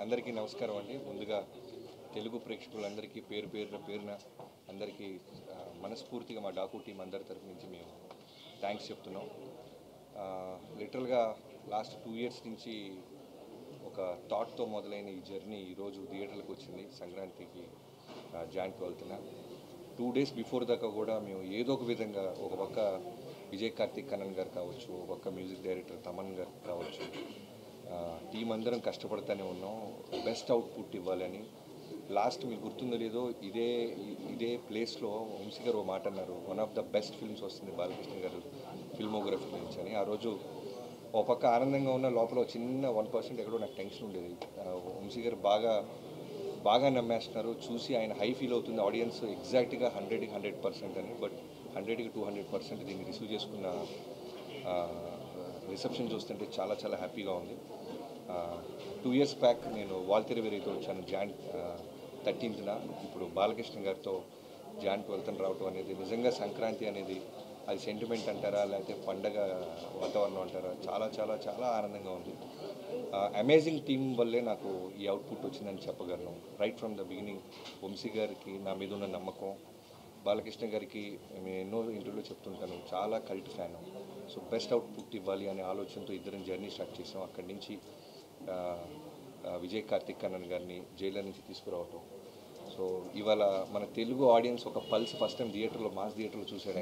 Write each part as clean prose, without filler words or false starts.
అందరికీ నమస్కారం అండి. ముందుగా తెలుగు ప్రేక్షకులందరికీ పేరున అందరికీ మనస్ఫూర్తిగా మా డాకు టీం అందరి తరఫు నుంచి మేము థ్యాంక్స్ చెప్తున్నాం. లిటరల్గా లాస్ట్ 2 years నుంచి ఒక థాట్తో మొదలైన ఈ జర్నీ ఈరోజు థియేటర్లకు వచ్చింది. సంక్రాంతికి జాన్ 12న 2 days బిఫోర్ దాకా కూడా మేము ఏదో ఒక విధంగా ఒక పక్క విజయ్ కార్తిక్ కన్నన్ గారు కావచ్చు, ఒక పక్క మ్యూజిక్ డైరెక్టర్ తమన్ గారు కావచ్చు, టీం అందరం కష్టపడుతూనే ఉన్నాం బెస్ట్ అవుట్పుట్ ఇవ్వాలని. లాస్ట్ మీకు గుర్తుందో లేదో ఇదే ప్లేస్లో వంశీ గారు ఓ మాట అన్నారు, one of the best films వస్తుంది బాలకృష్ణ గారు ఫిల్మోగ్రఫీ నుంచి అని. ఆ రోజు ఓ పక్క ఆనందంగా ఉన్న లోపల చిన్న 1% ఎక్కడో నాకు టెన్షన్ ఉండేది. వంశీ గారు బాగా నమ్మేస్తున్నారు, చూసి ఆయన హై ఫీల్ అవుతుంది ఆడియన్స్ ఎగ్జాక్ట్గా 100కి 100% అని. బట్ 100కి 200% దీన్ని రిసీవ్ చేసుకున్న రిసెప్షన్ చూస్తుంటే చాలా చాలా హ్యాపీగా ఉంది. 2 years బ్యాక్ నేను వాల్తెరవేరితో వచ్చాను జాన్ 13న. ఇప్పుడు బాలకృష్ణ గారితో జాన్ 12న రావటం అనేది నిజంగా సంక్రాంతి అనేది అది సెంటిమెంట్ అంటారా లేకపోతే పండగ వాతావరణం అంటారా, చాలా చాలా చాలా ఆనందంగా ఉంది. అమేజింగ్ టీం వల్లే నాకు ఈ అవుట్పుట్ వచ్చిందని చెప్పగలను. Right from the beginning Vamshi గారికి నా మీద ఉన్న నమ్మకం, బాలకృష్ణ గారికి మేము ఎన్నో ఇంటర్వ్యూలో చెప్తుంటాను చాలా cult fan. So best output ఇవ్వాలి అనే ఆలోచనతో ఇద్దరం జర్నీ స్టార్ట్ చేసాం. అక్కడి నుంచి విజయ్ కార్తిక్ కన్నన్ గారిని జైలర్ నుంచి తీసుకురావటం. సో ఇవాళ మన తెలుగు ఆడియన్స్ ఒక పల్స్ ఫస్ట్ టైం థియేటర్లో మాస్ థియేటర్లో చూశాడు.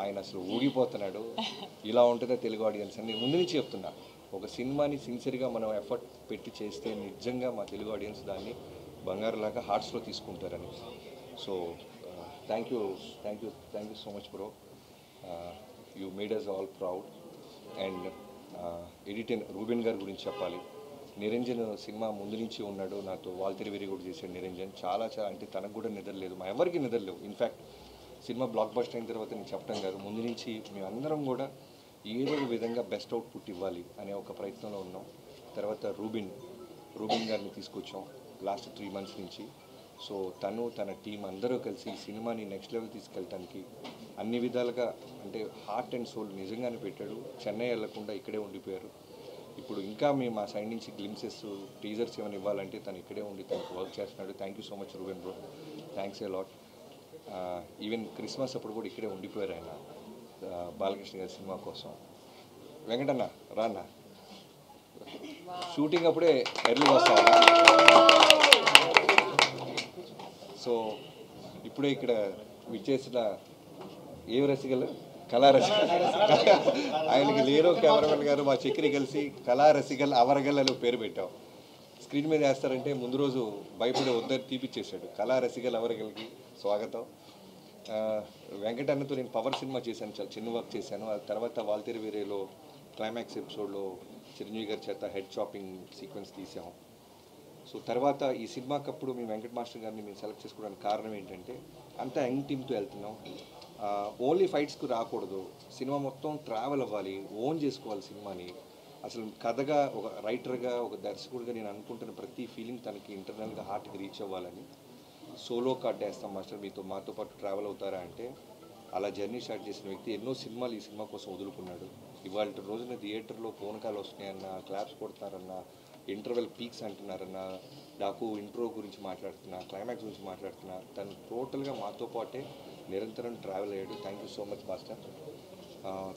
ఆయన అసలు ఊగిపోతున్నాడు. ఇలా ఉంటుందా తెలుగు ఆడియన్స్ అని ముందు నుంచి చెప్తున్నా. ఒక సినిమాని సిన్సియర్గా మనం ఎఫర్ట్ పెట్టి చేస్తే నిజంగా మా తెలుగు ఆడియన్స్ దాన్ని బంగారులాగా హార్ట్స్లో తీసుకుంటారని. So thank you so much bro. You made us all proud. And editor Ruben గారి గురించి చెప్పాలి. నిరంజన్ సినిమా ముందు నుంచి ఉన్నాడు నాతో, వాల్తెరవేరి కూడా చేశాడు నిరంజన్. చాలా అంటే తనకు కూడా నిద్రలేదు, మా ఎవరికి నిద్రలేవు. ఇన్ఫ్యాక్ట్ సినిమా బ్లాక్ బస్టర్ అయిన తర్వాత నేను చెప్పడం కాదు, ముందు నుంచి మేమందరం కూడా ఏదో ఒక విధంగా బెస్ట్ అవుట్పుట్ ఇవ్వాలి అనే ఒక ప్రయత్నంలో ఉన్నాం. తర్వాత రూబెన్ గారిని తీసుకొచ్చాం లాస్ట్ 3 months నుంచి. సో తన టీం అందరూ కలిసి సినిమాని నెక్స్ట్ లెవెల్ తీసుకెళ్ళటానికి అన్ని విధాలుగా అంటే హార్ట్ అండ్ సోల్ నిజంగానే పెట్టాడు. చెన్నై వెళ్లకుండా ఇక్కడే ఉండిపోయారు. ఇప్పుడు ఇంకా మేము మా సైడ్ నుంచి గ్లిమ్సెస్ టీజర్స్ ఏమైనా ఇవ్వాలంటే తను ఇక్కడే ఉండి తనకు వర్క్ చేస్తున్నాడు. Thank you so much Reuben bro, thanks a lot. Even Christmas అప్పుడు కూడా ఇక్కడే ఉండిపోయారు ఆయన బాలకృష్ణ గారి సినిమా కోసం. వెంకటన్న రాన్న షూటింగ్ అప్పుడే ఎర్లీ వస్తాను. సో ఇప్పుడే ఇక్కడ విచ్చేసిన ఏ రసికలు కళారసికల్ ఆయనకి లేరో కెమెరామెన్ గారు మా చక్రి కలిసి కళారసికల్ అవరగల్ అని పేరు పెట్టాం. స్క్రీన్ మీద వేస్తారంటే ముందు రోజు భయపడే వద్దని తీపిచ్చేసాడు. కళారసికల్ అవరగల్కి స్వాగతం. వెంకటన్నతో నేను పవర్ సినిమా చేశాను, చాలా చిన్న వర్క్ చేశాను. ఆ తర్వాత వాల్తెరవేరిలో క్లైమాక్స్ ఎపిసోడ్లో చిరంజీవి గారి చేత హెడ్ చాపింగ్ సీక్వెన్స్ తీసాము. సో తర్వాత ఈ సినిమాకప్పుడు మేము వెంకట మాస్టర్ గారిని మేము సెలెక్ట్ చేసుకోవడానికి కారణం ఏంటంటే అంతా యంగ్ టీమ్తో వెళ్తున్నాం. ఓన్లీ ఫైట్స్కు రాకూడదు, సినిమా మొత్తం ట్రావెల్ అవ్వాలి, ఓన్ చేసుకోవాలి సినిమాని. అసలు కథగా ఒక రైటర్గా ఒక దర్శకుడిగా నేను అనుకుంటున్న ప్రతి ఫీలింగ్ తనకి ఇంటర్నల్గా హార్ట్కి రీచ్ అవ్వాలని సోలో కార్డ్ వేస్తాం మాస్టర్, మాతో పాటు ట్రావెల్ అవుతారా అంటే అలా జర్నీ స్టార్ట్ చేసిన వ్యక్తి ఎన్నో సినిమాలు ఈ సినిమా కోసం వదులుకున్నాడు. ఇవాళ రోజున థియేటర్లో ఫోన్ కాల్ వస్తున్నాయన్నా, క్లాప్స్ కొడుతున్నారన్నా, ఇంటర్వెల్ పీక్స్ అంటున్నారన్నా, నాకు ఇంట్రో గురించి మాట్లాడుతున్నా, క్లైమాక్స్ గురించి మాట్లాడుతున్నా, తను టోటల్గా మాతో పాటే నిరంతరం ట్రావెల్ అయ్యాడు. Thank you so much master.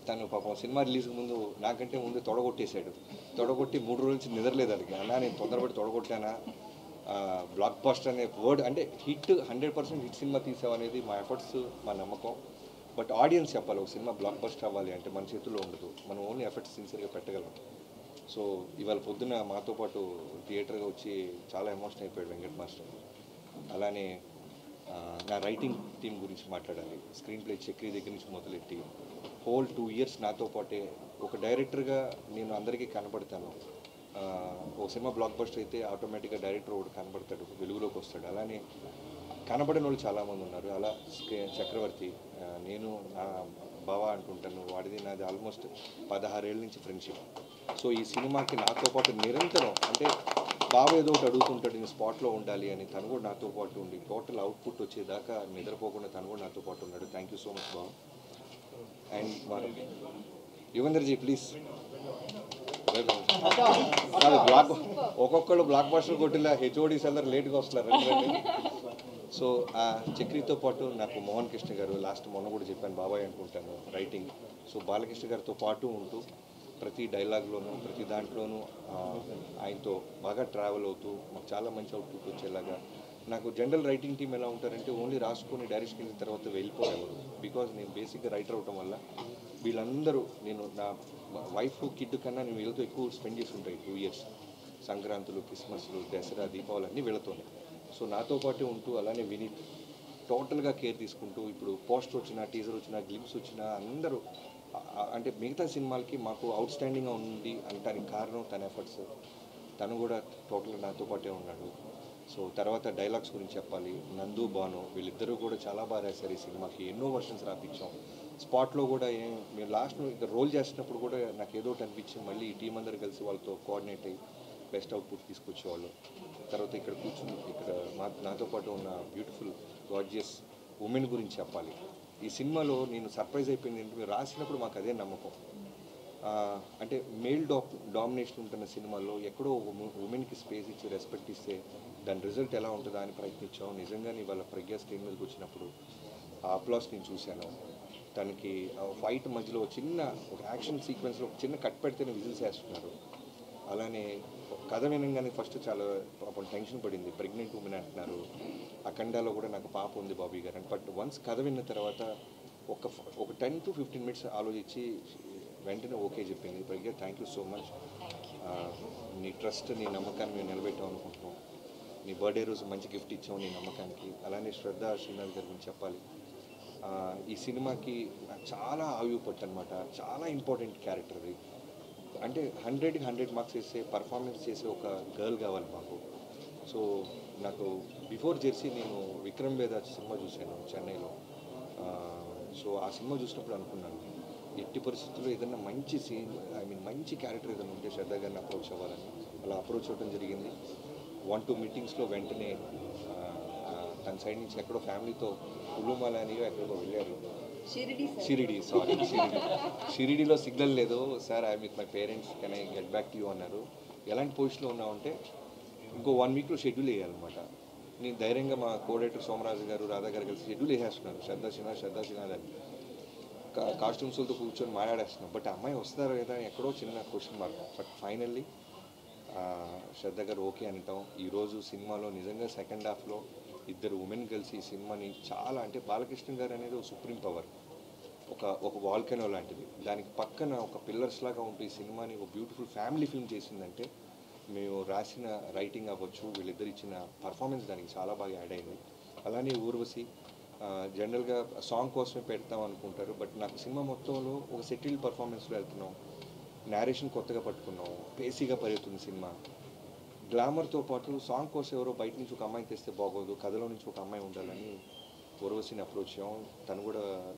తను పాపం సినిమా రిలీజ్కి ముందు నాకంటే ముందు తొడగొట్టేశాడు. తొడగొట్టి 3 రోజుల నుంచి నిద్రలేదు అడిగి. అన్నా నేను తొందరపడి తొడగొట్టానా, బ్లాక్ బస్టర్ అనే వర్డ్ అంటే హిట్ 100% హిట్ సినిమా తీసావు అనేది మా ఎఫర్ట్స్, మా నమ్మకం. బట్ ఆడియన్స్ చెప్పాలి ఒక సినిమా బ్లాక్ బస్టర్ అవ్వాలి అంటే మన చేతుల్లో ఉండదు, మనం ఓన్లీ ఎఫర్ట్స్ సిన్సియర్గా పెట్టగలం. సో ఇవాళ పొద్దున్న మాతో పాటు థియేటర్గా వచ్చి చాలా ఎమోషనల్ అయిపోయాడు వెంకట్ మాస్టర్. అలానే నా రైటింగ్ టీం గురించి మాట్లాడాలి. స్క్రీన్ ప్లే చక్రి దగ్గర నుంచి మొదలెట్టి హోల్ 2 years నాతో పాటే ఒక డైరెక్టర్గా నేను అందరికీ కనబడతాను. ఒక సినిమా బ్లాక్ బస్టర్ అయితే ఆటోమేటిక్గా డైరెక్టర్ ఒకటి కనబడతాడు, వెలుగులోకి వస్తాడు. అలానే కనబడిన వాళ్ళు చాలామంది ఉన్నారు. అలా చక్రవర్తి, నేను నా బావ అంటుంటాను, వాడిది నాది ఆల్మోస్ట్ 16 ఏళ్ళ నుంచి ఫ్రెండ్షిప్. సో ఈ సినిమాకి నాతో పాటు నిరంతరం అంటే బావ ఏదో ఒకటి అడుగుతుంటాడు, నేను స్పాట్లో ఉండాలి అని, తను కూడా నాతో పాటు ఉండి టోటల్ అవుట్పుట్ వచ్చేదాకా నిద్రపోకుండా తను కూడా నాతో పాటు ఉన్నాడు. థ్యాంక్ యూ సో మచ్ బావ. అండ్ యుగంధర్జీ ప్లీజ్. కాదు ఒక్కొక్కళ్ళు బ్లాక్ బస్టర్ కొట్టిలా హెచ్ఓడీస్ అందరు లేట్గా వస్తున్నారు. సో ఆ చక్రితో పాటు నాకు మోహన్ కృష్ణ గారు లాస్ట్ మొన్న కూడా చెప్పాను బాబాయ్ అనుకుంటాను రైటింగ్. సో బాలకృష్ణ గారితో పాటు ఉంటూ ప్రతి డైలాగ్లోనూ ప్రతి దాంట్లోనూ ఆయనతో బాగా ట్రావెల్ అవుతూ మాకు చాలా మంచి అవుట్పుట్ వచ్చేలాగా. నాకు జనరల్ రైటింగ్ టీం ఎలా ఉంటారంటే ఓన్లీ రాసుకొని డైరెక్షన్ వెళ్ళిన తర్వాత వెళ్ళిపోయేవారు. బికాజ్ నేను బేసిక్గా రైటర్ అవటం వల్ల వీళ్ళందరూ నేను నా వైఫ్ కిడ్ కన్నా నేను వీళ్ళతో ఎక్కువ స్పెండ్ చేసి ఉంటాయి 2 years. సంక్రాంతులు, క్రిస్మస్లు, దసరా, దీపావళి అన్నీ వీళ్ళతోనే. సో నాతో పాటే ఉంటూ అలానే వినీత్ టోటల్గా కేర్ తీసుకుంటూ ఇప్పుడు పోస్టర్ వచ్చినా టీజర్ వచ్చినా గ్లిమ్స్ వచ్చినా అందరూ అంటే మిగతా సినిమాలకి మాకు అవుట్ స్టాండింగ్గా ఉంది అనటానికి కారణం తన ఎఫర్ట్స్. తను కూడా టోటల్గా నాతో పాటే ఉన్నాడు. సో తర్వాత డైలాగ్స్ గురించి చెప్పాలి. నందు, బాను వీళ్ళిద్దరూ కూడా చాలా బాగా రాశారు ఈ సినిమాకి. ఎన్నో వర్షన్స్ రాపించాం. స్పాట్లో కూడా మేము లాస్ట్ ఇక్కడ రోల్ చేస్తున్నప్పుడు కూడా నాకు ఏదో ఒకటి అనిపించింది. మళ్ళీ ఈ టీం అందరు కలిసి వాళ్ళతో కోఆర్డినేట్ అయ్యి బెస్ట్ అవుట్పుట్ తీసుకొచ్చేవాళ్ళు. తర్వాత ఇక్కడ కూర్చుని ఇక్కడ నాతో పాటు ఉన్న బ్యూటిఫుల్ గార్జియస్ ఉమెన్ గురించి చెప్పాలి. ఈ సినిమాలో నేను సర్ప్రైజ్ అయిపోయింది ఏంటంటే మీరు రాసినప్పుడు మాకు అదే నమ్మకం. అంటే మేల్ డామినేషన్ ఉంటున్న సినిమాల్లో ఎక్కడో ఉమెన్కి స్పేస్ ఇచ్చి రెస్పెక్ట్ ఇస్తే దాని రిజల్ట్ ఎలా ఉంటుందా అని ప్రయత్నించాం. నిజంగానే ఇవాళ ప్రజ్ఞా స్క్రీన్ మీదకి వచ్చినప్పుడు ఆ అప్లాస్ నేను చూశాను. తనకి ఫైట్ మధ్యలో చిన్న ఒక యాక్షన్ సీక్వెన్స్లో ఒక చిన్న కట్ పెడితేనే విజిల్స్ వేస్తున్నారు. అలానే కథ వినగానే ఫస్ట్ చాలా పాపం టెన్షన్ పడింది. ప్రెగ్నెంట్ ఉమెన్ అంటున్నారు. అఖండాలో కూడా నాకు పాప ఉంది బాబీ గారు అని. బట్ వన్స్ కథ విన్న తర్వాత ఒక 10 to 15 minutes ఆలోచించి వెంటనే ఓకే చెప్పింది. ప్రజ్ఞ థ్యాంక్ యూ సో మచ్. నీ ట్రస్ట్, నీ నమ్మకాన్ని మేము నిలబెట్టాం అనుకుంటున్నాం. నీ బర్త్డే రోజు మంచి గిఫ్ట్ ఇచ్చాం నీ నమ్మకానికి. అలానే శ్రద్ధ శ్రీనాథ్ గారి గురించి చెప్పాలి. ఈ సినిమాకి నాకు చాలా ఆయుపట్టు అనమాట. చాలా ఇంపార్టెంట్ క్యారెక్టర్ అది. అంటే 100కి 100 మార్క్స్ వేసే పర్ఫార్మెన్స్ చేసే ఒక గర్ల్ కావాలి మాకు. సో నాకు బిఫోర్ జెర్సీ నేను విక్రమ్ వేద సినిమా చూశాను చెన్నైలో. సో ఆ సినిమా చూసినప్పుడు అనుకున్నాను ఎట్టి పరిస్థితుల్లో ఏదైనా మంచి సీన్ మంచి క్యారెక్టర్ ఏదైనా ఉంటే శ్రద్ధ గారిని అప్రోచ్ అవ్వాలని. అలా అప్రోచ్ అవ్వడం జరిగింది. 1-2 మీటింగ్స్లో వెంటనే తన సైడ్ నుంచి ఎక్కడో ఫ్యామిలీతో కులుమాల అనియో ఎక్కడికో వెళ్ళారు. షిరిడీలో సిగ్నల్ లేదు sir, I with my parents, can I get back to you అన్నారు. ఎలాంటి పొజిషన్లో ఉన్నామంటే ఇంకో 1 weekలో షెడ్యూల్ వేయాలన్నమాట. నేను ధైర్యంగా మా కోడైటర్ సోమరాజు గారు, రాధా గారు కలిసి షెడ్యూల్ వేసేస్తున్నారు. శ్రద్ధ సిన్హా అని కాస్ట్యూమ్స్లతో కూర్చొని మాట్లాడేస్తున్నాం. బట్ అమ్మాయి వస్తారా లేదా ఎక్కడో చిన్న క్వశ్చన్ మార్క్. బట్ ఫైనల్లీ శ్రద్ధ గారు ఓకే అంటాం. ఈరోజు సినిమాలో నిజంగా సెకండ్ హాఫ్లో ఇద్దరు ఉమెన్ కలిసి ఈ సినిమాని చాలా అంటే బాలకృష్ణ గారు అనేది ఒక సుప్రీం పవర్, ఒక వాల్కెనో లాంటిది. దానికి పక్కన ఒక పిల్లర్స్ లాగా ఉంటూ ఈ సినిమాని ఒక బ్యూటిఫుల్ ఫ్యామిలీ ఫిల్మ్ చేసిందంటే మేము రాసిన రైటింగ్ అవ్వచ్చు, వీళ్ళిద్దరు ఇచ్చిన పర్ఫార్మెన్స్ దానికి చాలా బాగా యాడ్ అయింది. అలానే ఊర్వశి జనరల్గా సాంగ్ కోసమే పెడతాం అనుకుంటారు. బట్ నాకు సినిమా మొత్తంలో ఒక సెటిల్డ్ పర్ఫార్మెన్స్లో వెళ్తున్నాం. నేరేషన్ కొత్తగా పట్టుకున్నాం. పేసీగా పరిగెత్తుంది సినిమా. గ్లామర్తో పాటు సాంగ్ కోసం ఎవరో బయట నుంచి ఒక అమ్మాయిని తెస్తే బాగోదు, కథలో నుంచి ఒక అమ్మాయి ఉండాలని ఊర్వశిని అప్రోచ్ అయ్యాం. తను కూడా